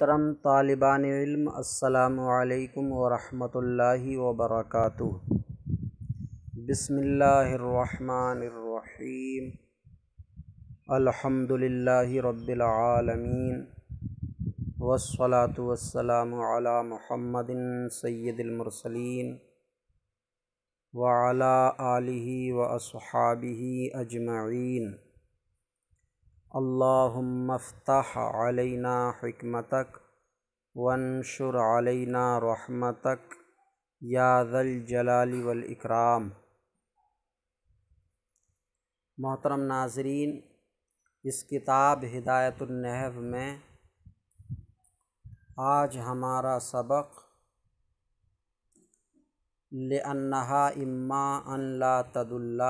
محترم طالبان علم، السلام علیکم ورحمۃ اللہ وبرکاتہ۔ بسم اللہ الرحمن الرحیم۔ الحمد للہ رب العالمین، والصلاة والسلام علی محمد سید المرسلین وعلی آلہ واصحابہ اجمعین۔ اللہم افتح علینا حکمتک وانشر علینا رحمتک یا ذا الجلال والاکرام۔ محترم ناظرین، اس کتاب ہدایت النحو میں آج ہمارا سبق لأنہا اما ان لا تدل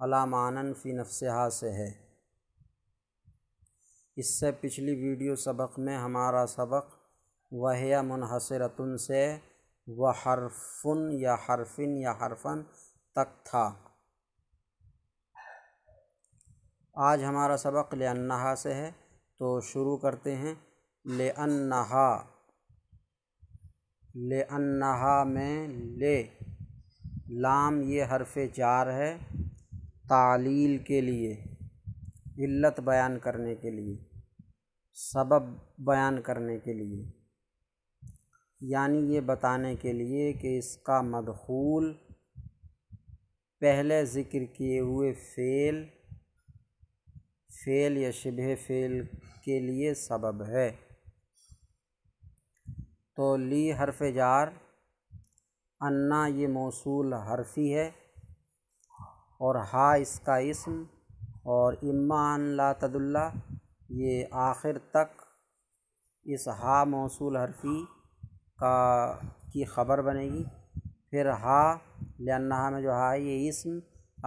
علی معنی فی نفسہا سے ہے۔ اس سے پچھلی ویڈیو سبق میں ہمارا سبق وہی منحصرۃ سے وحرفن یا حرفن یا حرفن تک تھا۔ آج ہمارا سبق لأنہا سے ہے، تو شروع کرتے ہیں۔ لأنہا میں لام یہ حرف جار ہے، تعلیل کے لیے، علت بیان کرنے کے لیے، سبب بیان کرنے کے لیے، یعنی یہ بتانے کے لیے کہ اس کا مدخول پہلے ذکر کیے ہوئے فعل یا شبہ فعل کے لیے سبب ہے۔ تو لی حرف جار، انا یہ موصول حرفی ہے، اور ہا اس کا اسم، اور اما ان لا تدل یہ آخر تک اس ہا موصول حرفی کی خبر بنے گی۔ پھر ہا لأنہا میں جو ہا ہے یہ اسم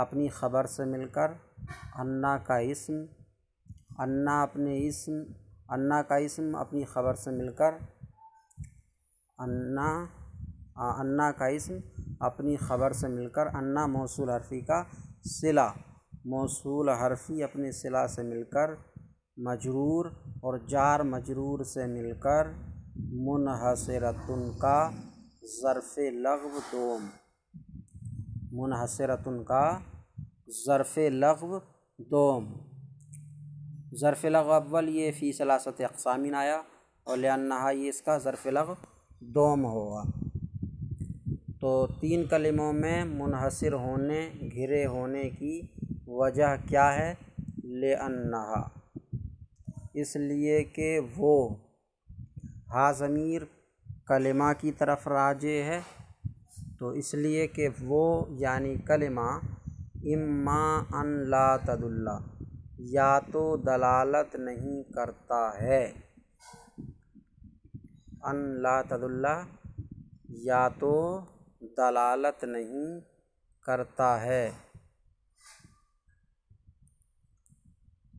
اپنی خبر سے مل کر انا کا اسم، انا کا اسم اپنی خبر سے مل کر انا کا اسم اپنی خبر سے مل کر انا موصول حرفی کا صلہ، موصول حرفی اپنی صلہ سے مل کر مجرور، اور جار مجرور سے مل کر منحصرۃن کا ظرف لغو دوم، منحصرۃن کا ظرف لغو دوم۔ ظرف لغو اول یہ فی ثلاثت اقسام آیا، اور لأنہا یہ اس کا ظرف لغو دوم ہوگا۔ تو تین کلموں میں منحصر ہونے، گھرے ہونے کی وجہ کیا ہے؟ لأنہا، اس لیے کہ وہ ہا ضمیر کلمہ کی طرف راجع ہے، تو اس لیے کہ وہ یعنی کلمہ اما ان لا تدل یا تو دلالت نہیں کرتا ہے، ان لا تدل یا تو دلالت نہیں کرتا ہے۔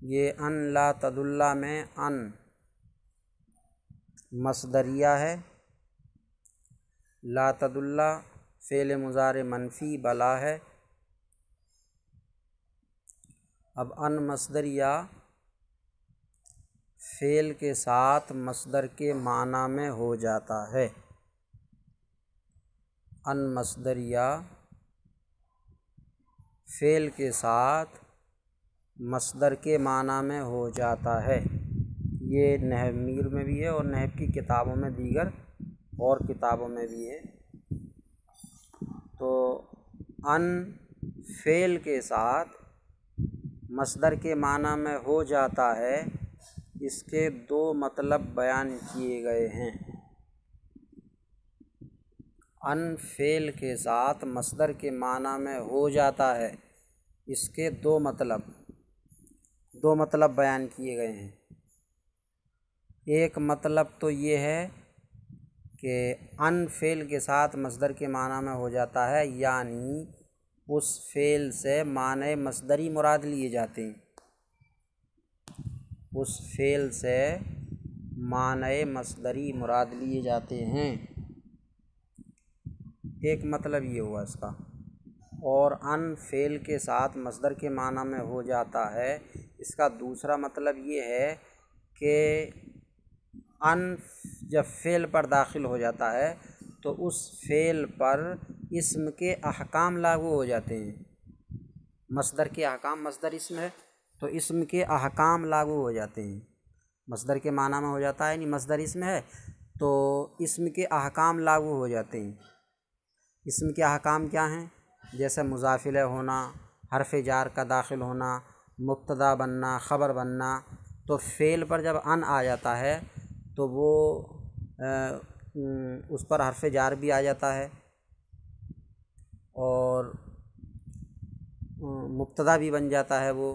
یہ ان لا تدل میں ان مصدریہ ہے، لا تدل فعل مضارع منفی بلا ہے۔ اب ان مصدریہ فعل کے ساتھ مصدر کے معنی میں ہو جاتا ہے، ان مصدریہ فعل کے ساتھ مصدر کے معنی میں ہو جاتا ہے۔ یہ نحو میر میں بھی ہے، اور نحو کی کتابوں میں، دیگر اور کتابوں میں بھی ہے۔ تو ان فعل کے ساتھ مصدر کے معنی میں ہو جاتا ہے، اس کے دو مطلب بیان کیے گئے ہیں۔ ان فعل کے ساتھ مصدر کے معنی میں ہو جاتا ہے، اس کے دو مطلب بیان کیے گئے ہیں۔ ایک مطلب تو یہ ہے کہ ان فعل کے ساتھ مصدر کے معنی میں ہو جاتا ہے، یعنی اس فعل سے معنی مصدری مراد لیے جاتے ہیں، اس فعل سے معنی مصدری مراد لیے جاتے ہیں۔ ایک مطلب یہ ہوا اس کا۔ اور ان فعل کے ساتھ مصدر کے معنی میں ہو جاتا ہے، اس کا دوسرا مطلب یہ ہے کہ ان جب فعل پر داخل ہو جاتا ہے تو اس فعل پر اسم کے احکام لاگو ہو جاتے ہیں۔ مصدر کے احکام، مصدر اسم ہے تو اسم کے احکام لاگو ہو جاتے ہیں۔ مصدر کے معنی میں ہو جاتا ہے، یعنی مصدر اسم ہے تو اسم کے احکام لاگو ہو جاتے ہیں۔ اسم کے احکام کیا ہیں؟ جیسے مضاف الیہ ہونا، حرف جار کا داخل ہونا، مبتدا بننا، خبر بننا۔ تو فعل پر جب ان آ جاتا ہے تو وہ اس پر حرف جار بھی آ جاتا ہے اور مبتدا بھی بن جاتا ہے، وہ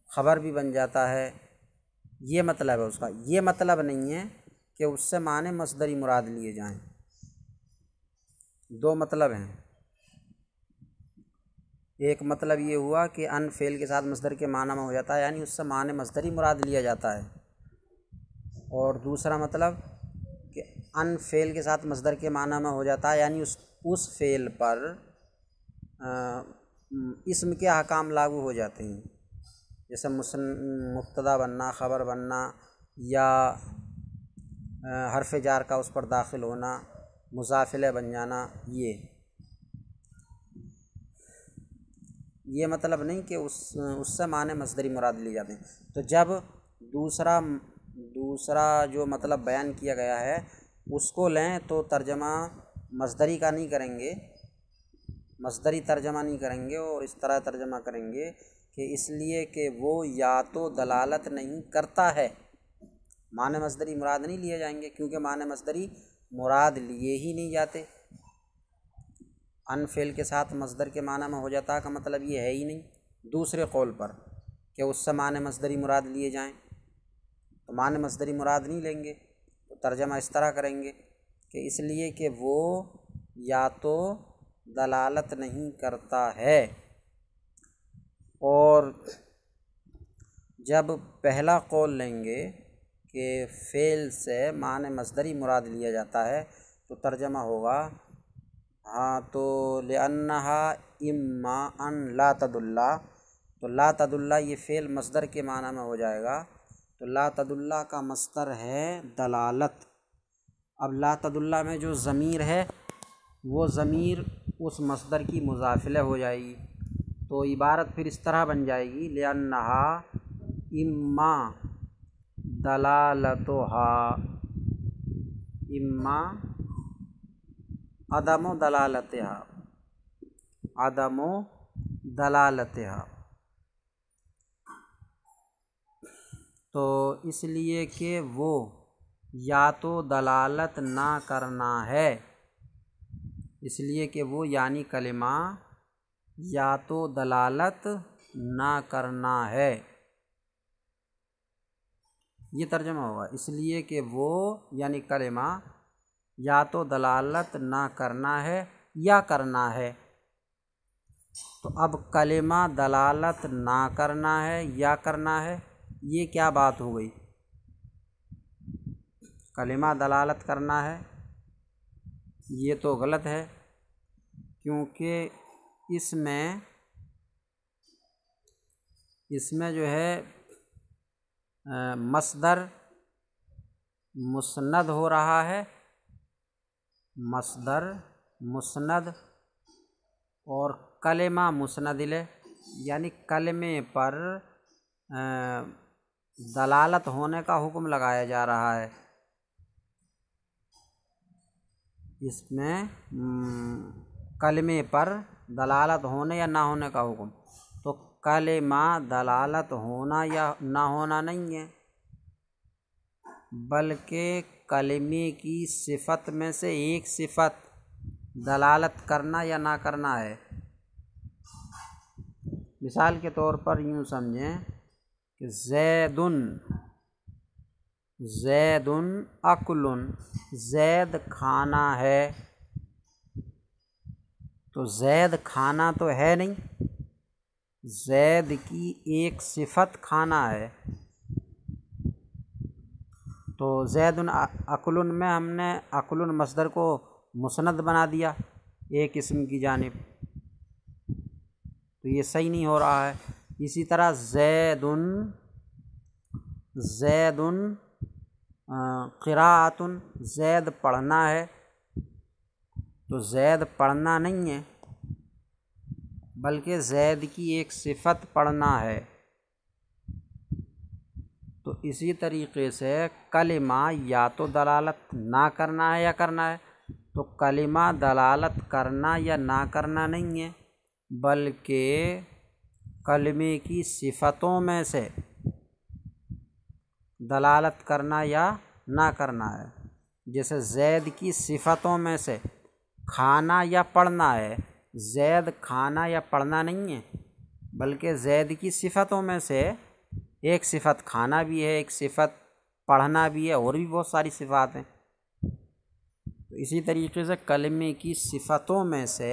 خبر بھی بن جاتا ہے۔ یہ مطلب ہے اس کا۔ یہ مطلب نہیں ہے کہ اس سے معنی مصدری مراد لیے جائیں۔ دو مطلب ہیں۔ ایک مطلب یہ ہوا کہ ان فعل کے ساتھ مصدر کے معنی میں ہو جاتا ہے، یعنی اس سے معنی مصدری مراد لیا جاتا ہے، اور دوسرا مطلب کہ ان فعل کے ساتھ مصدر کے معنی میں ہو جاتا ہے، یعنی اس فعل پر اسم کے احکام لاگو ہو جاتے ہیں، جیسے مبتدا بننا، خبر بننا، یا حرف جار کا اس پر داخل ہونا، مضاف الیہ بن جانا۔ یہ مطلب نہیں کہ اس سے معنی مصدری مراد لیے جاتے ہیں۔ تو جب دوسرا جو مطلب بیان کیا گیا ہے اس کو لیں تو ترجمہ مصدری کا نہیں کریں گے، مصدری ترجمہ نہیں کریں گے، اور اس طرح ترجمہ کریں گے کہ اس لیے کہ وہ یا تو دلالت نہیں کرتا ہے، معنی مصدری مراد نہیں لیے جائیں گے، کیونکہ معنی مصدری مراد لیے ہی نہیں جاتے۔ ان فعل کے ساتھ مصدر کے معنی میں ہو جاتا کا مطلب یہ ہے ہی نہیں دوسرے قول پر کہ اس سے معنی مصدری مراد لیے جائیں، تو معنی مصدری مراد نہیں لیں گے، تو ترجمہ اس طرح کریں گے کہ اس لیے کہ وہ یا تو دلالت نہیں کرتا ہے، اور جب پہلا قول لیں گے کہ فعل سے معنی مصدری مراد لیا جاتا ہے تو ترجمہ ہوگا تو لأنها اما ان لا تدل، تو لا تدل یہ فعل مصدر کے معنی میں ہو جائے گا، تو لا تدل کا مصدر ہے دلالت۔ اب لا تدل میں جو ضمیر ہے وہ ضمیر اس مصدر کی مضاف الیہ ہو جائے گی، تو عبارت پھر اس طرح بن جائے گی لأنها اما دلالتها اما عدم دلالتها، تو اس لیے کہ وہ یا تو دلالت نہ کرنا ہے، اس لیے کہ وہ یعنی کلمہ یا تو دلالت نہ کرنا ہے، یہ ترجمہ ہوگا۔ اس لیے کہ وہ یعنی کلمہ یا تو دلالت نہ کرنا ہے یا کرنا ہے، تو اب کلمہ دلالت نہ کرنا ہے یا کرنا ہے، یہ کیا بات ہو گئی؟ کلمہ دلالت کرنا ہے یہ تو غلط ہے، کیونکہ اس میں جو ہے مصدر مسند ہو رہا ہے، مصدر مسند اور کلمہ مسند الیہ، یعنی کلمے پر دلالت ہونے کا حکم لگایا جا رہا ہے، اس میں کلمے پر دلالت ہونے یا نہ ہونے کا حکم، تو کلمہ دلالت ہونا یا نہ ہونا نہیں ہے، بلکہ کلمے کی صفت میں سے ایک صفت دلالت کرنا یا نہ کرنا ہے۔ مثال کے طور پر یوں سمجھیں کہ زید اکل، زید کھانا ہے، تو زید کھانا تو ہے نہیں، زید کی ایک صفت کھانا ہے، تو زید اکل میں ہم نے اکل مصدر کو مسند بنا دیا ایک اسم کی جانب، تو یہ صحیح نہیں ہو رہا ہے۔ اسی طرح زید قراءتن زید پڑھنا ہے، تو زید پڑھنا نہیں ہے بلکہ زید کی ایک صفت پڑھنا ہے۔ تو اسی طریقے سے کلمہ یا تو دلالت نہ کرنا ہے یا کرنا ہے، تو کلمہ دلالت کرنا یا نہ کرنا نہیں ہے بلکہ کلمے کی صفتوں میں سے دلالت کرنا یا نہ کرنا ہے۔ جیسے زید کی صفتوں میں سے کھانا یا پڑھنا ہے، زید کھانا یا پڑھنا نہیں ہے بلکہ زید کی صفتوں میں سے ایک صفت کھانا بھی ہے، ایک صفت پڑھنا بھی ہے، اور بھی بہت ساری صفات ہیں۔ تو اسی طریقے سے کلمے کی صفتوں میں سے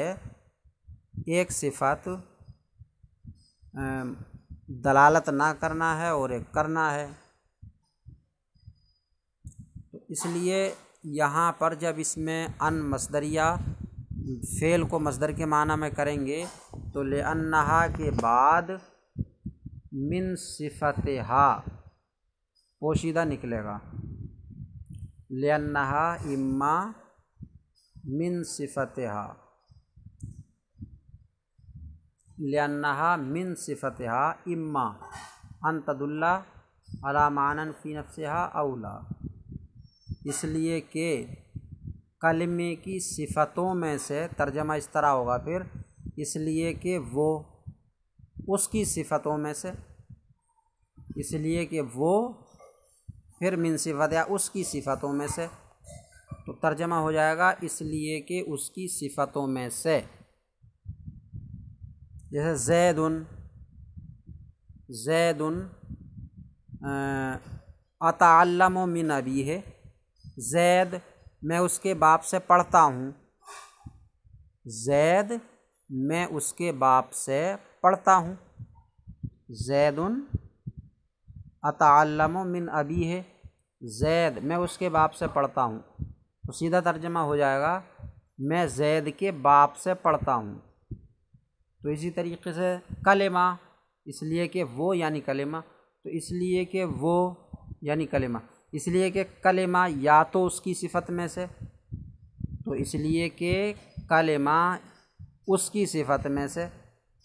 ایک صفت دلالت نہ کرنا ہے اور ایک کرنا ہے۔ تو اس لیے یہاں پر جب اس میں ان مصدریہ فعل کو مصدر کے معنی میں کریں گے تو لأنہا کے بعد من صفتہا پوشیدہ نکلے گا، لأنہا اما من صفتہا، لأنہا من صفتہا اما ان تدل علی معنی فی نفسہا او لا، اس لیے کہ کلمے کی صفتوں میں سے ترجمہ اس طرح ہوگا پھر، اس لیے کہ وہ اس کی صفتوں میں سے، اس لیے کہ وہ پھر من صفت یا اس کی صفتوں میں سے، تو ترجمہ ہو جائے گا اس لیے کہ اس کی صفتوں میں سے۔ جیسے زیدن اتعلم من ابیہ، زید میں اس کے باپ سے پڑھتا ہوں، زید میں اس کے باپ سے پڑھتا ہوں، زید اتعلم من ابیہ، زید میں اس کے باپ سے پڑھتا ہوں، تو سیدھا ترجمہ ہو جائے گا میں زید کے باپ سے پڑھتا ہوں۔ تو اسی طریقے سے کلمہ، اس لیے کہ وہ یعنی کلمہ، تو اس لیے کہ وہ یعنی کلمہ، اس لیے کہ کلمہ یا تو اس کی صفت میں سے، تو اس لیے کہ کلمہ اس کی صفت میں سے،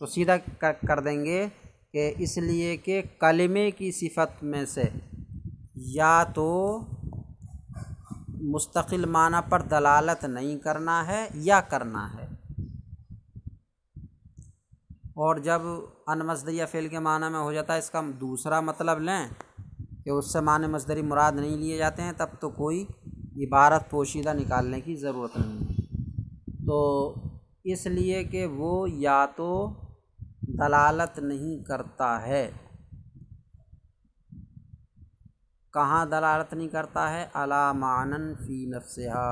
تو سیدھا کر دیں گے کہ اس لیے کہ کلمے کی صفت میں سے یا تو مستقل معنی پر دلالت نہیں کرنا ہے یا کرنا ہے۔ اور جب ان مصدریہ فعل کے معنی میں ہو جاتا ہے اس کا دوسرا مطلب لیں کہ اس سے معنی مصدری مراد نہیں لیے جاتے ہیں، تب تو کوئی عبارت پوشیدہ نکالنے کی ضرورت نہیں ہے۔ تو اس لیے کہ وہ یا تو دلالت نہیں کرتا ہے، کہاں دلالت نہیں کرتا ہے؟ علی معنی فی نفسہا،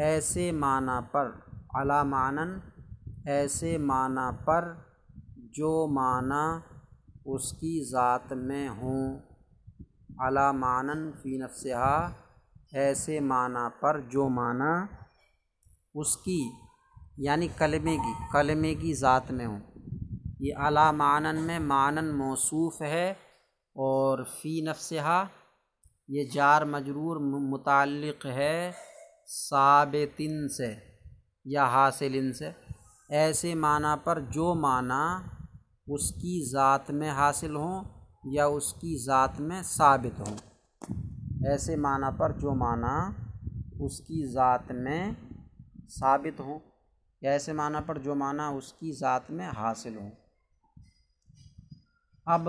ایسے معنی پر، علی معنی ایسے معنی پر جو معنی اس کی ذات میں ہوں، علی معنی فی نفسہا ایسے معنی پر جو معنی اس کی یعنی کلمے کی ذات میں ہوں۔ یہ علی معنی میں معنی موصوف ہے، اور فی نفسہا یہ جار مجرور متعلق ہے ثابتن سے یا حاصلن سے، ایسے معنی پر جو معنی اس کی ذات میں حاصل ہوں یا اس کی ذات میں ثابت ہوں، ایسے معنی پر جو معنی اس کی ذات میں ثابت ہوں یا ایسے معنی پر جو معنی اس کی ذات میں حاصل ہوں۔ اب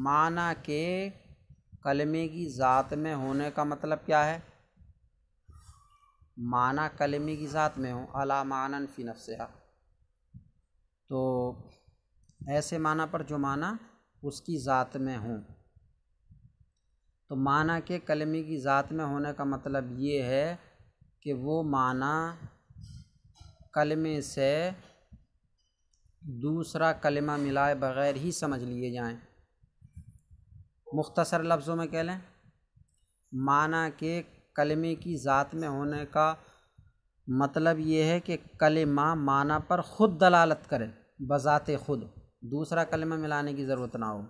معنی کے کلمے کی ذات میں ہونے کا مطلب کیا ہے؟ معنی کلمے کی ذات میں ہوں، علی معنی فی نفسہا، تو ایسے معنی پر جو معنی اس کی ذات میں ہوں۔ تو معنی کے کلمے کی ذات میں ہونے کا مطلب یہ ہے کہ وہ معنی کلمے سے دوسرا کلمہ ملائے بغیر ہی سمجھ لیے جائیں۔ مختصر لفظوں میں کہہ لیں، معنی کے کلمے کی ذات میں ہونے کا مطلب یہ ہے کہ کلمہ معنی پر خود دلالت کرے، بذات خود، دوسرا کلمہ ملانے کی ضرورت نہ ہو۔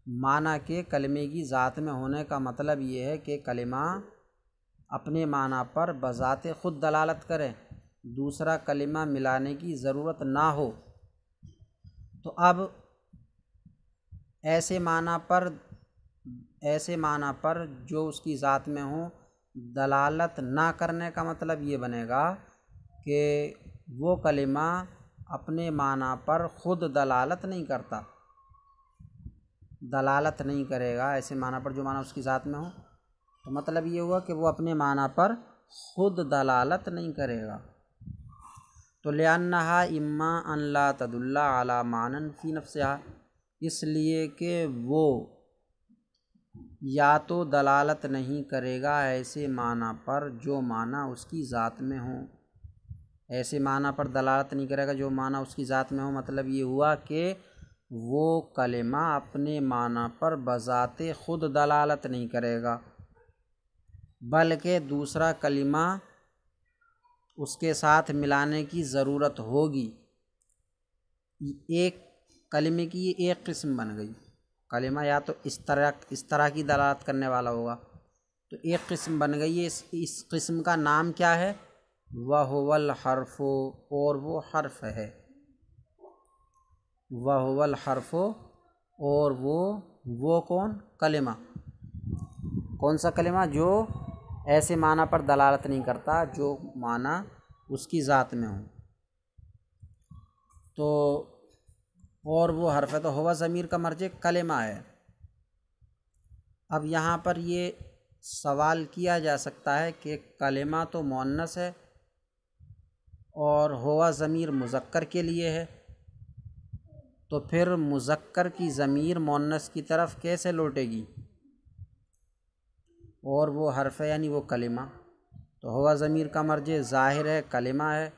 معنی کے کلمے کی ذات میں ہونے کا مطلب یہ ہے کہ کلمہ اپنے معنی پر بذات خود دلالت کرے، دوسرا کلمہ ملانے کی ضرورت نہ ہو۔ تو اب ایسے معنی پر جو اس کی ذات میں ہوں دلالت نہ کرنے کا مطلب یہ بنے گا کہ وہ کلمہ اپنے معنی پر خود دلالت نہیں کرے گا ایسے معنی پر جو معنی اس کی ذات میں ہو، تو مطلب یہ ہوا کہ وہ اپنے معنی پر خود دلالت نہیں کرے گا۔ تو لِأَنَّهَا إِمَّا أَن لَا تَدُلَّ عَلَى مَعْنًى فِي نَفْسِهَا، اس لیے کہ وہ یا تو دلالت نہیں کرے گا ایسے معنی پر جو معنی اس کی ذات میں ہوں، ایسے معنی پر دلالت نہیں کرے گا جو معنی اس کی ذات میں ہو، مطلب یہ ہوا کہ وہ کلمہ اپنے معنی پر بذات خود دلالت نہیں کرے گا، بلکہ دوسرا کلمہ اس کے ساتھ ملانے کی ضرورت ہوگی۔ ایک کلمے کی یہ ایک قسم بن گئی، کلمہ یا تو اس طرح کی دلالت کرنے والا ہوگا، تو ایک قسم بن گئی ہے۔ اس قسم کا نام کیا ہے؟ وَهُوَ الْحَرْفُ، اور وہ حرف ہے۔ وَهُوَ الْحَرْفُ، اور وہ کون؟ کلمہ۔ کون سا کلمہ؟ جو ایسے معنی پر دلالت نہیں کرتا جو معنی اس کی ذات میں ہوں۔ تو اور وہ حرف ہے، تو ہوا ضمیر کا مرجع کلمہ ہے۔ اب یہاں پر یہ سوال کیا جا سکتا ہے کہ کلمہ تو مؤنث ہے اور ہوا ضمیر مذکر کے لیے ہے، تو پھر مذکر کی ضمیر مؤنث کی طرف کیسے لوٹے گی؟ اور وہ حرف ہے یعنی وہ کلمہ، تو ہوا ضمیر کا مرجع ظاہر ہے کلمہ ہے،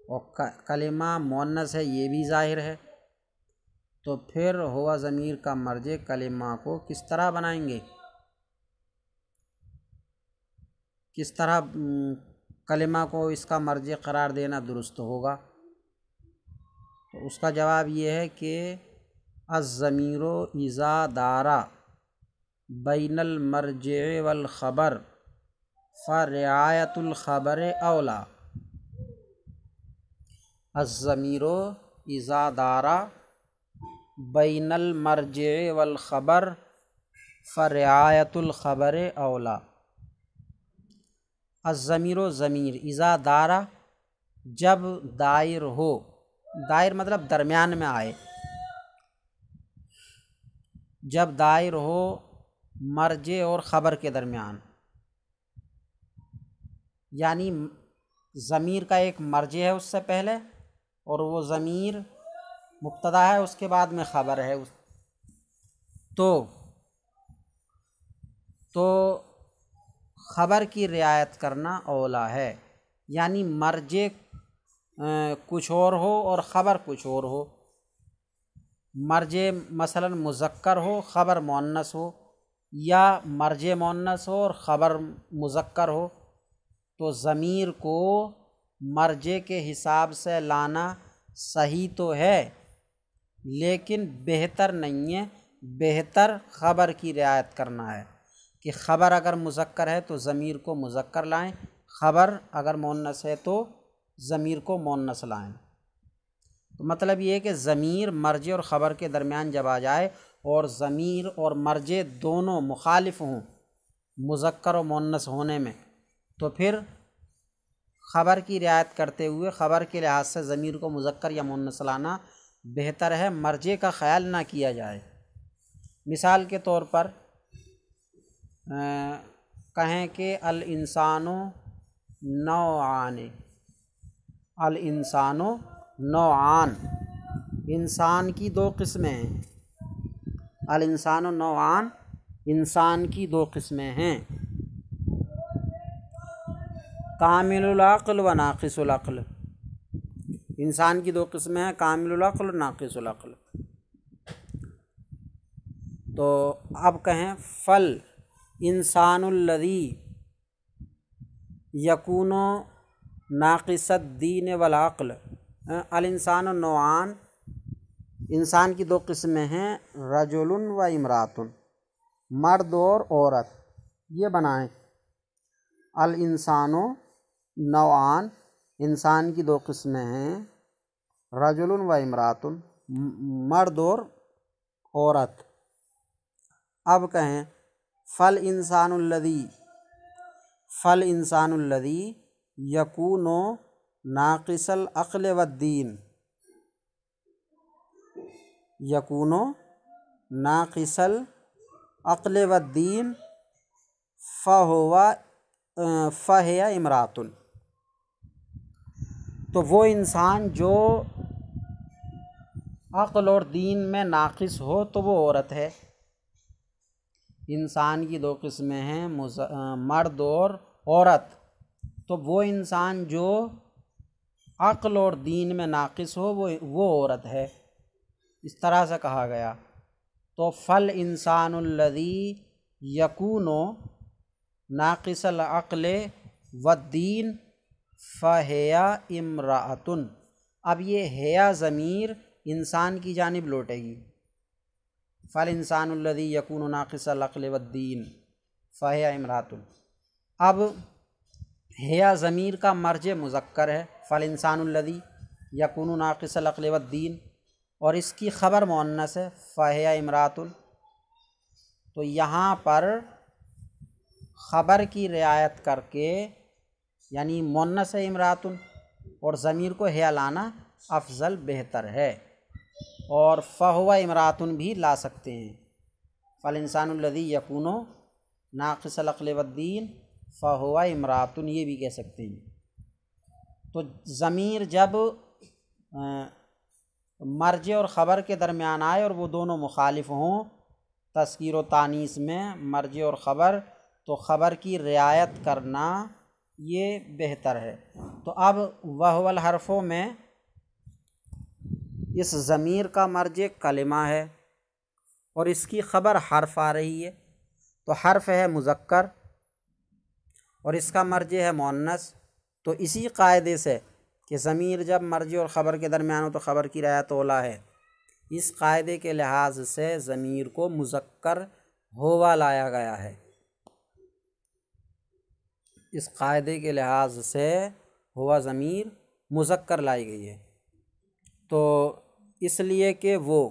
اور کلمہ مؤنث ہے یہ بھی ظاہر ہے، تو پھر ہوا ضمیر کا مرجع کلمہ کو کس طرح بنائیں گے؟ کس طرح کلمہ کو اس کا مرجع قرار دینا درست ہوگا؟ تو اس کا جواب یہ ہے کہ الضمیر اذا دار بین المرجع والخبر فرعایت الخبر اولا۔ الضمیر اذا دار بین المرجع والخبر فرعایت الخبر اولا۔ الضمیر ضمیر اذا دارا جب دائر ہو، دائر مطلب درمیان میں آئے، جب دائر ہو مرجع اور خبر کے درمیان، یعنی ضمیر کا ایک مرجع ہے اس سے پہلے اور وہ ضمیر مبتدا ہے اس کے بعد میں خبر ہے، تو خبر کی رعایت کرنا اولا ہے، یعنی مرجع کچھ اور ہو اور خبر کچھ اور ہو، مرجع مثلا مذکر ہو خبر مؤنث ہو، یا مرجع مؤنث ہو اور خبر مذکر ہو، تو ضمیر کو مرجع کے حساب سے لانا صحیح تو ہے لیکن بہتر نہیں ہے، بہتر خبر کی رعایت کرنا ہے کہ خبر اگر مذکر ہے تو ضمیر کو مذکر لائیں، خبر اگر مؤنث ہے تو ضمیر کو مؤنث لائیں۔ تو مطلب یہ ہے کہ ضمیر مرجع اور خبر کے درمیان جب آ جائے اور ضمیر اور مرجع دونوں مخالف ہوں مذکر و مؤنث ہونے میں، تو پھر خبر کی رعایت کرتے ہوئے خبر کے لحاظ سے ضمیر کو مذکر یا مؤنث لانا بہتر ہے، مرجع کا خیال نہ کیا جائے۔ مثال کے طور پر کہیں کہ الانسان نوعان، الانسان نوعان، انسان کی دو قسمیں ہیں، الانسان نوعان، انسان کی دو قسمیں ہیں، کامل العقل و ناقص العقل، انسان کی دو قسمیں ہیں، کامل العقل و ناقص العقل۔ تو اب کہیں فل انسان الذی یکون ناقص الدین والعقل، الانسان نوعان، انسان کی دو قسمیں ہیں، رجل و امرات، مرد اور عورت، یہ بنائیں۔ الانسانو نوعان، انسان کی دو قسمیں ہیں، رجل و امرات، مرد اور عورت۔ اب کہیں فالانسان الذی یکون ناقص العقل والدین، یکون ناقص العقل والدین فہی امرات، تو وہ انسان جو عقل اور دین میں ناقص ہو تو وہ عورت ہے۔ انسان کی دو قسمیں ہیں، مرد اور عورت، تو وہ انسان جو عقل اور دین میں ناقص ہو وہ عورت ہے، اس طرح سے کہا گیا۔ تو فالانسان الذی یکون ناقص العقل والدین فہی امرأۃ، اب یہ حیا ضمیر انسان کی جانب لوٹے گی۔ فالانسان الذی یکون ناقص العقل والدین فہی امرأۃ، اب حیا ضمیر کا مرجع مذکر ہے، فالانسان الذی یکون ناقص العقل والدین، اور اس کی خبر مؤنث ہے فہی امرأۃ، تو یہاں پر خبر کی رعایت کر کے یعنی مؤنث امرأۃ اور ضمیر کو حیا لانا افضل بہتر ہے، اور فہو امرأۃ بھی لا سکتے ہیں۔ فالانسان الذی یکون ناقص العقل والدین فہو امرأۃ، یہ بھی کہہ سکتے ہیں۔ تو ضمیر جب مرجع اور خبر کے درمیان آئے اور وہ دونوں مخالف ہوں تذکیر و تانیث میں، مرجع اور خبر، تو خبر کی رعایت کرنا یہ بہتر ہے۔ تو اب وہو الحرفوں میں اس ضمیر کا مرجع کلمہ ہے اور اس کی خبر حرف آ رہی ہے، تو حرف ہے مذکر اور اس کا مرجع ہے مؤنث، تو اسی قاعدے سے کہ ضمیر جب مرجع اور خبر کے درمیان ہو تو خبر کی رعایت اولیٰ ہے، اس قاعدے کے لحاظ سے ضمیر کو مذکر ہوا لایا گیا ہے، اس قاعدے کے لحاظ سے ہوا ضمیر مذکر لائی گئی ہے، تو اس لیے کہ وہ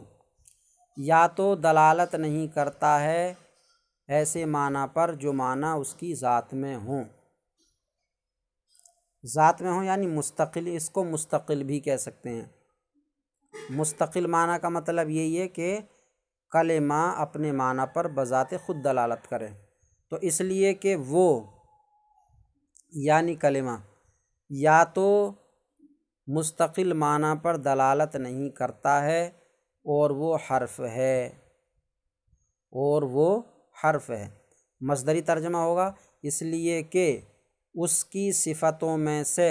یا تو دلالت نہیں کرتا ہے ایسے معنی پر جو معنی اس کی ذات میں ہوں، ذات میں ہوں یعنی مستقل، اس کو مستقل بھی کہہ سکتے ہیں۔ مستقل معنی کا مطلب یہی ہے کہ کلمہ اپنے معنی پر بذات خود دلالت کرے، تو اس لیے کہ وہ یعنی کلمہ یا تو مستقل معنی پر دلالت نہیں کرتا ہے اور وہ حرف ہے، مصدری ترجمہ ہوگا اس لیے کہ اس کی صفتوں میں سے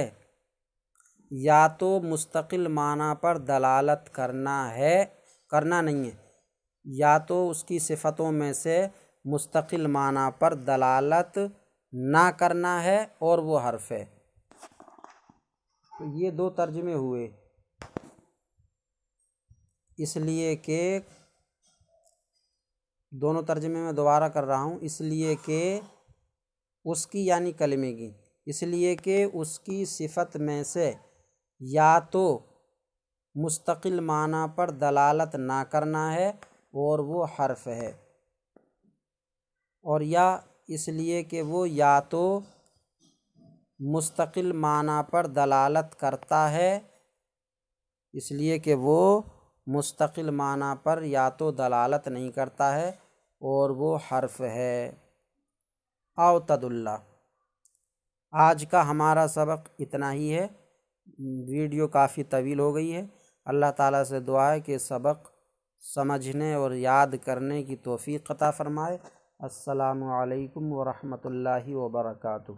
یا تو مستقل معنی پر دلالت کرنا نہیں ہے، یا تو اس کی صفتوں میں سے مستقل معنی پر دلالت نہ کرنا ہے اور وہ حرف ہے۔ تو یہ دو ترجمے ہوئے، اس لیے کہ دونوں ترجمے میں دوبارہ کر رہا ہوں، اس لیے کہ اس کی یعنی کلمے کی، اس لیے کہ اس کی صفت میں سے یا تو مستقل معنی پر دلالت نہ کرنا ہے اور وہ حرف ہے، اور یا اس لیے کہ وہ یا تو مستقل معنی پر دلالت کرتا ہے، اس لیے کہ وہ مستقل معنی پر یا تو دلالت نہیں کرتا ہے اور وہ حرف ہے۔ او تدلّہ، آج کا ہمارا سبق اتنا ہی ہے، ویڈیو کافی طویل ہو گئی ہے، اللہ تعالیٰ سے دعا ہے کہ سبق سمجھنے اور یاد کرنے کی توفیق عطا فرمائے۔ السلام علیکم ورحمۃ اللہ وبرکاتہ۔